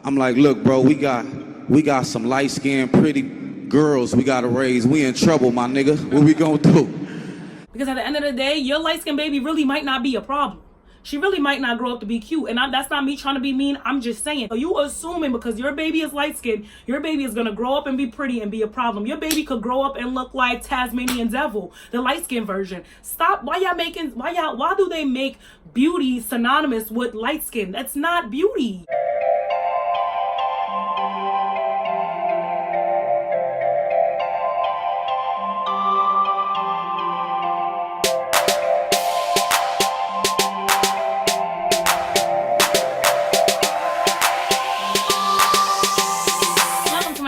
I'm like, look, bro, we got some light-skinned, pretty girls we gotta raise. We in trouble, my nigga. What we gonna do? Because at the end of the day, your light-skinned baby really might not be a problem. She really might not grow up to be cute. And that's not me trying to be mean. I'm just saying. So you assuming because your baby is light-skinned, your baby is going to grow up and be pretty and be a problem. Your baby could grow up and look like Tasmanian Devil, the light-skinned version. Stop. Why do they make beauty synonymous with light-skin? That's not beauty.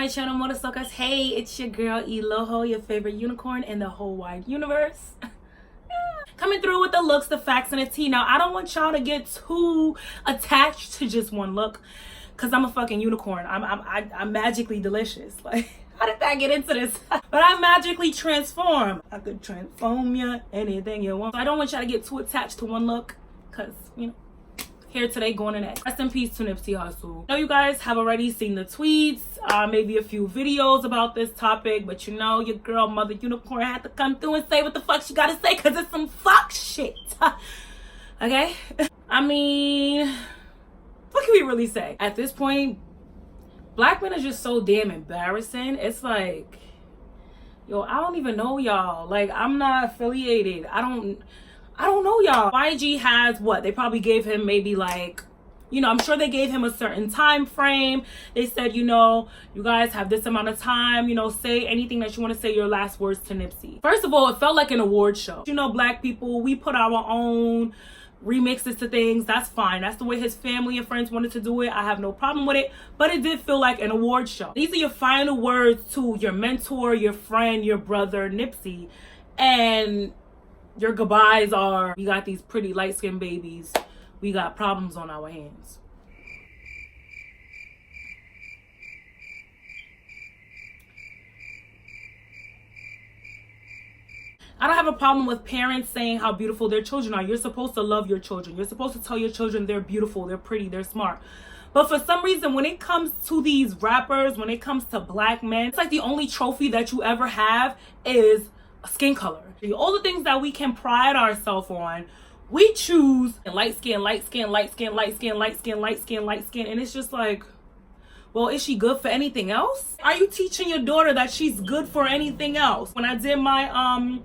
Channel Motorsuckers. Hey, it's your girl Eloho, your favorite unicorn in the whole wide universe. Coming through with the looks, the facts, and the tea. Now, I don't want y'all to get too attached to just one look, because I'm a fucking unicorn. I'm magically delicious. Like, how did that get into this? But I magically transform. I could transform you anything you want. So I don't want y'all to get too attached to one look, because, you know, here today going in that. Rest in peace to Nipsey Hussle. I know you guys have already seen the tweets, maybe a few videos about this topic, but you know your girl Mother Unicorn had to come through and say what the fuck she gotta say, because it's some fuck shit. Okay? I mean, what can we really say? At this point, black men are just so damn embarrassing. It's like, yo, I don't even know y'all. Like, I'm not affiliated. I don't know y'all. YG has what? They probably gave him maybe like, you know, I'm sure they gave him a certain time frame. They said, you know, you guys have this amount of time, you know, say anything that you want to say, your last words to Nipsey. First of all, it felt like an award show. You know, black people, we put our own remixes to things. That's fine. That's the way his family and friends wanted to do it. I have no problem with it. But it did feel like an award show. These are your final words to your mentor, your friend, your brother, Nipsey. And your goodbyes are, we got these pretty light-skinned babies. We got problems on our hands. I don't have a problem with parents saying how beautiful their children are. You're supposed to love your children. You're supposed to tell your children they're beautiful, they're pretty, they're smart. But for some reason, when it comes to these rappers, when it comes to black men, it's like the only trophy that you ever have is skin color. All the things that we can pride ourselves on, we choose light skin, light skin, light skin, light skin, light skin, light skin, light skin. And it's just like, well, is she good for anything else? Are you teaching your daughter that she's good for anything else? When I did my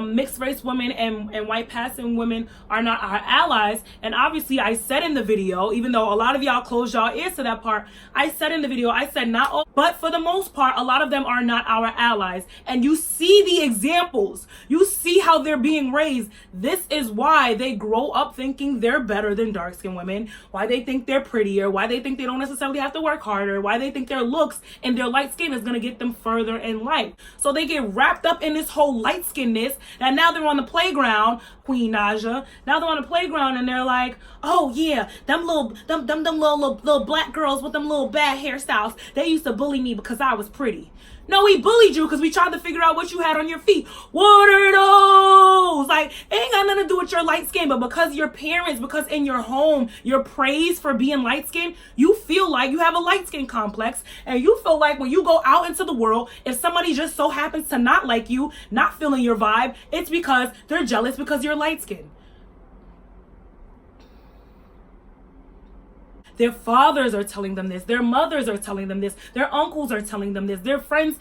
mixed race women and white passing women are not our allies, and obviously I said in the video, even though a lot of y'all closed y'all ears to that part, I said in the video, I said not all, but for the most part, a lot of them are not our allies. And you see the examples, you see how they're being raised. This is why they grow up thinking they're better than dark-skinned women, why they think they're prettier, why they think they don't necessarily have to work harder, why they think their looks and their light skin is going to get them further in life. So they get wrapped up in this whole light skinness. And now they're on the playground, Queen Naja. Now they're on the playground and they're like, oh yeah, them little black girls with them little bad hairstyles, they used to bully me because I was pretty. No, we bullied you because we tried to figure out what you had on your feet. What are those? Like, it ain't got nothing to do with your light skin, but because your parents, because in your home, you're praised for being light skinned, you feel like you have a light skin complex, and you feel like when you go out into the world, if somebody just so happens to not like you, not feeling your vibe, it's because they're jealous because you're light skinned. Their fathers are telling them this. Their mothers are telling them this. Their uncles are telling them this. Their friends'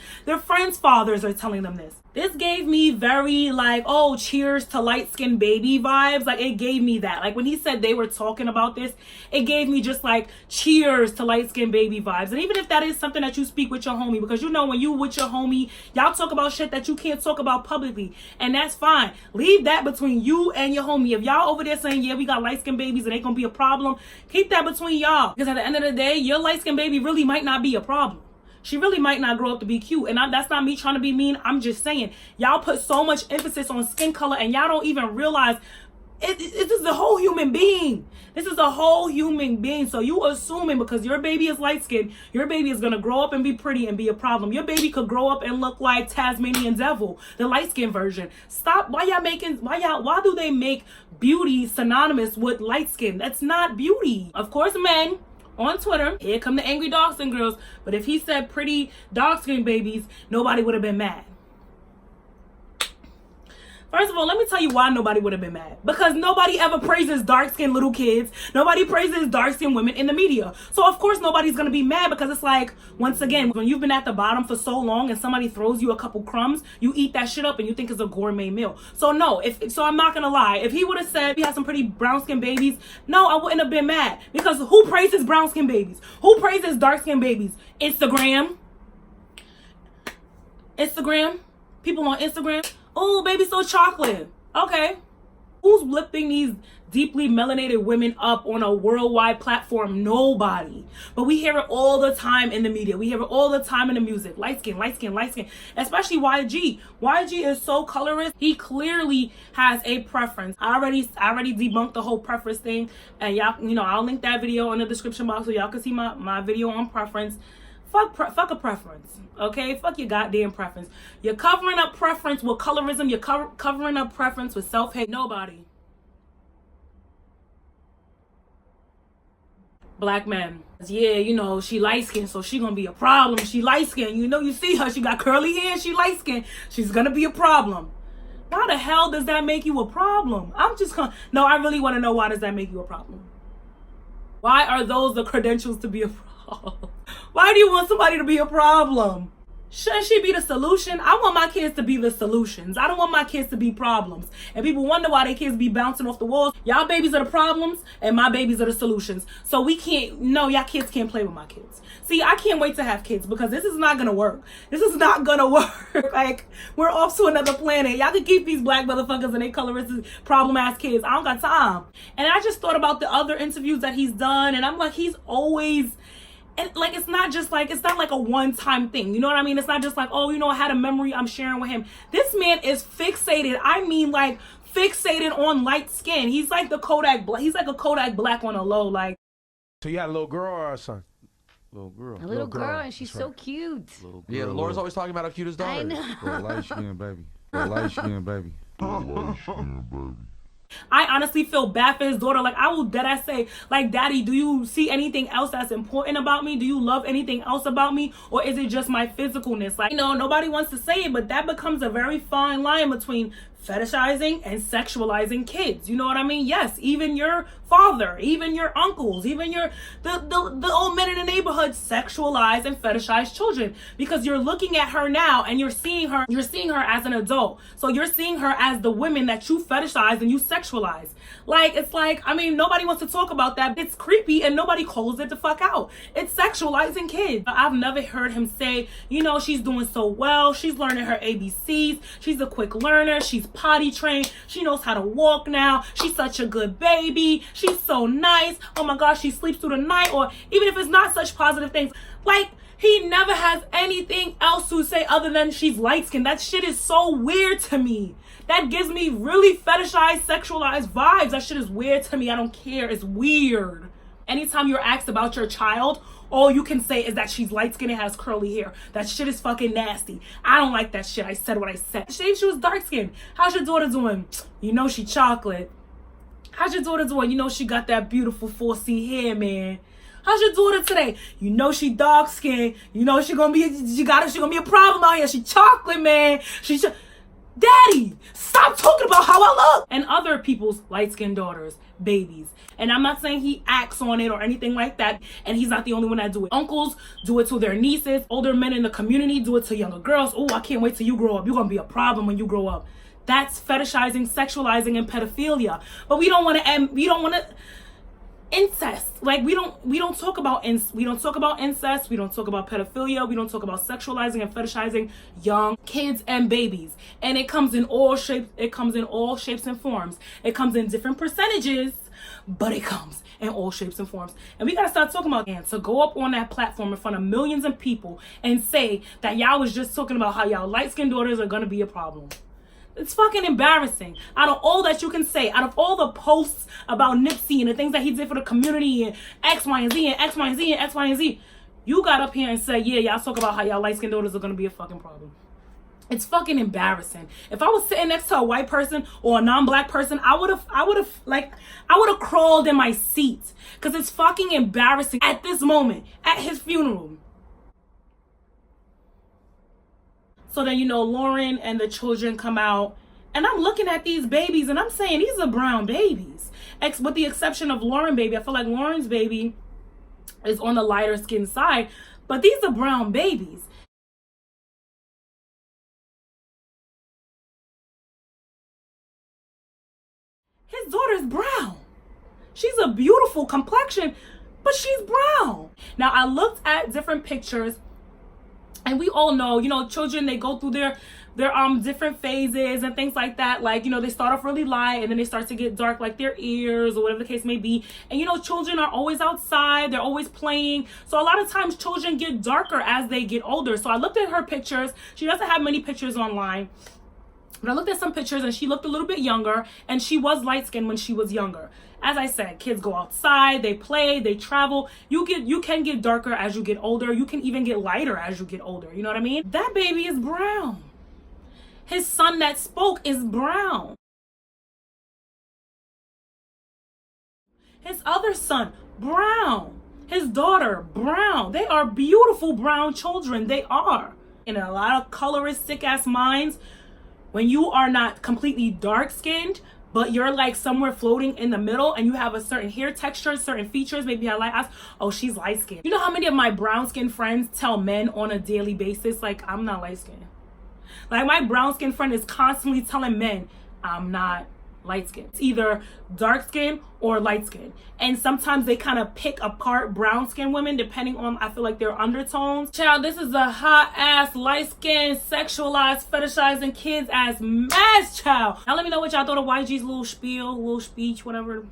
fathers are telling them this. This gave me very like, oh, cheers to light-skinned baby vibes. Like, it gave me that. Like, when he said they were talking about this, it gave me just like cheers to light-skinned baby vibes. And even if that is something that you speak with your homie, because you know when you with your homie, y'all talk about shit that you can't talk about publicly. And that's fine. Leave that between you and your homie. If y'all over there saying, yeah, we got light-skinned babies and they gonna be a problem, keep that between y'all. Because at the end of the day, your light-skinned baby really might not be a problem. She really might not grow up to be cute. And that's not me trying to be mean. I'm just saying, y'all put so much emphasis on skin color and y'all don't even realize this is a whole human being. This is a whole human being. So you assuming because your baby is light skinned, your baby is going to grow up and be pretty and be a problem. Your baby could grow up and look like Tasmanian Devil, the light skinned version. Stop. Why do they make beauty synonymous with light skin? That's not beauty. Of course, men on Twitter, here come the angry dark-skinned girls, but if he said pretty dark-skinned babies, nobody would have been mad. First of all, let me tell you why nobody would have been mad. Because nobody ever praises dark-skinned little kids. Nobody praises dark-skinned women in the media. So, of course, nobody's going to be mad because it's like, once again, when you've been at the bottom for so long and somebody throws you a couple crumbs, you eat that shit up and you think it's a gourmet meal. So, no, so I'm not going to lie. If he would have said he had some pretty brown-skinned babies, no, I wouldn't have been mad. Because who praises brown-skinned babies? Who praises dark-skinned babies? Instagram. People on Instagram. Oh, baby, so chocolate. Okay. Who's lifting these deeply melanated women up on a worldwide platform? Nobody. But we hear it all the time in the media. We hear it all the time in the music. Light skin, light skin, light skin. Especially YG. YG is so colorist. He clearly has a preference. I already debunked the whole preference thing. And y'all, I'll link that video in the description box so y'all can see my video on preference. Fuck a preference, okay? Fuck your goddamn preference. You're covering up preference with colorism. You're covering up preference with self-hate. Nobody. Black men. Yeah, she light-skinned, so she gonna be a problem. She light-skinned. You see her. She got curly hair and she light-skinned. She's gonna be a problem. Why the hell does that make you a problem? No, I really want to know, why does that make you a problem? Why are those the credentials to be a problem? Why do you want somebody to be a problem? Shouldn't she be the solution? I want my kids to be the solutions. I don't want my kids to be problems. And people wonder why their kids be bouncing off the walls. Y'all babies are the problems and my babies are the solutions. So y'all kids can't play with my kids. See, I can't wait to have kids because this is not going to work. This is not going to work. Like, we're off to another planet. Y'all can keep these black motherfuckers and they colorist problem-ass kids. I don't got time. And I just thought about the other interviews that he's done. And I'm like, he's always... And like, it's not like a one-time thing. You know what I mean? It's not just like, oh, I had a memory I'm sharing with him. This man is fixated. I mean, like, fixated on light skin. He's like a Kodak Black on a low. Like. So you had a little girl or a son? Little girl. A little girl, and she's so cute. Girl, yeah, Laura's always talking about how cute his daughter is. light skin baby. Light skin baby. Light skin baby. I honestly feel bad for his daughter. Like, I will deadass say, like, Daddy, do you see anything else that's important about me? Do you love anything else about me? Or is it just my physicalness? Like, nobody wants to say it, but that becomes a very fine line between fetishizing and sexualizing kids. You know what I mean? Yes, even your father, even your uncles, even the old men in the neighborhood sexualize and fetishize children, because you're looking at her now and you're seeing her as an adult. So you're seeing her as the women that you fetishize and you sexualize. Like, it's like, nobody wants to talk about that. It's creepy and nobody calls it the fuck out. It's sexualizing kids. I've never heard him say, she's doing so well. She's learning her ABCs. She's a quick learner. She's potty trained. She knows how to walk now. She's such a good baby. She's so nice. Oh my gosh, she sleeps through the night. Or even if it's not such positive things, like, he never has anything else to say other than she's light-skinned. That shit is so weird to me. That gives me really fetishized, sexualized vibes. That shit is weird to me. I don't care. It's weird. Anytime you're asked about your child, all you can say is that she's light-skinned and has curly hair. That shit is fucking nasty. I don't like that shit. I said what I said. She was dark-skinned. How's your daughter doing? She chocolate. How's your daughter doing? She got that beautiful 4C hair, man. How's your daughter today? She dark-skinned. She gonna be a problem out here. She chocolate, man. Daddy, stop talking about how I look. And other people's light-skinned daughters, babies. And I'm not saying he acts on it or anything like that. And he's not the only one that do it. Uncles do it to their nieces. Older men in the community do it to younger girls. Oh, I can't wait till you grow up. You're going to be a problem when you grow up. That's fetishizing, sexualizing, and pedophilia. But we don't want to incest. Like, we don't talk about incest. We don't talk about pedophilia. We don't talk about sexualizing and fetishizing young kids and babies. And it comes in all shapes. It comes in all shapes and forms. It comes in different percentages, but it comes in all shapes and forms. And we gotta start talking about it. To go up on that platform in front of millions of people and say that y'all was just talking about how y'all light-skinned daughters are gonna be a problem. It's fucking embarrassing. Out of all that you can say, out of all the posts about Nipsey and the things that he did for the community and X, Y, and Z and X, Y, and Z and X, Y, and Z, you got up here and said, yeah, y'all talk about how y'all light-skinned daughters are going to be a fucking problem. It's fucking embarrassing. If I was sitting next to a white person or a non-black person, I would have crawled in my seat, because it's fucking embarrassing at this moment at his funeral. So then, you know, Lauren and the children come out, and I'm looking at these babies and I'm saying, these are brown babies. With the exception of Lauren baby. I feel like Lauren's baby is on the lighter skin side, but these are brown babies. His daughter's brown. She's a beautiful complexion, but she's brown. Now, I looked at different pictures, and we all know, you know, children, they go through their different phases and things like that. Like, you know, they start off really light and then they start to get dark, like their ears or whatever the case may be. And, you know, children are always outside. They're always playing. So a lot of times children get darker as they get older. So I looked at her pictures. She doesn't have many pictures online, but I looked at some pictures and she looked a little bit younger, and she was light-skinned when she was younger. As I said, kids go outside, they play, they travel. You can get darker as you get older. You can even get lighter as you get older. You know what I mean? That baby is brown. His son that spoke is brown. His other son, brown. His daughter, brown. They are beautiful brown children. They are. In a lot of colorist sick-ass minds, when you are not completely dark-skinned, but you're like somewhere floating in the middle and you have a certain hair texture, certain features, maybe I like us, oh, she's light-skinned. You know how many of my brown-skinned friends tell men on a daily basis, like, I'm not light-skinned? Like, my brown-skinned friend is constantly telling men, I'm not light-skinned. It's either dark-skinned or light-skinned. And sometimes they kind of pick apart brown-skinned women depending on, I feel like, their undertones. Child, this is a hot-ass, light-skinned, sexualized, fetishizing kids-ass mess, child. Now let me know what y'all thought of YG's little spiel, little speech, whatever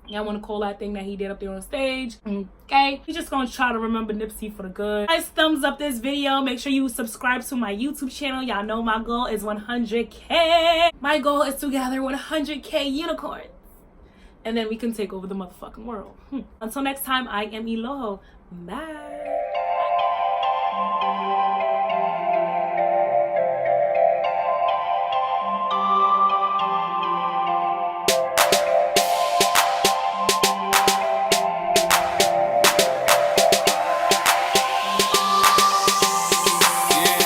y'all want to call that thing that he did up there on stage. Okay, we just gonna try to remember Nipsey for the good. Guys, thumbs up this video. Make sure you subscribe to my YouTube channel. Y'all know my goal is 100K. My goal is to gather 100K unicorns, and then we can take over the motherfucking world. Until next time, I am Eloho. Bye.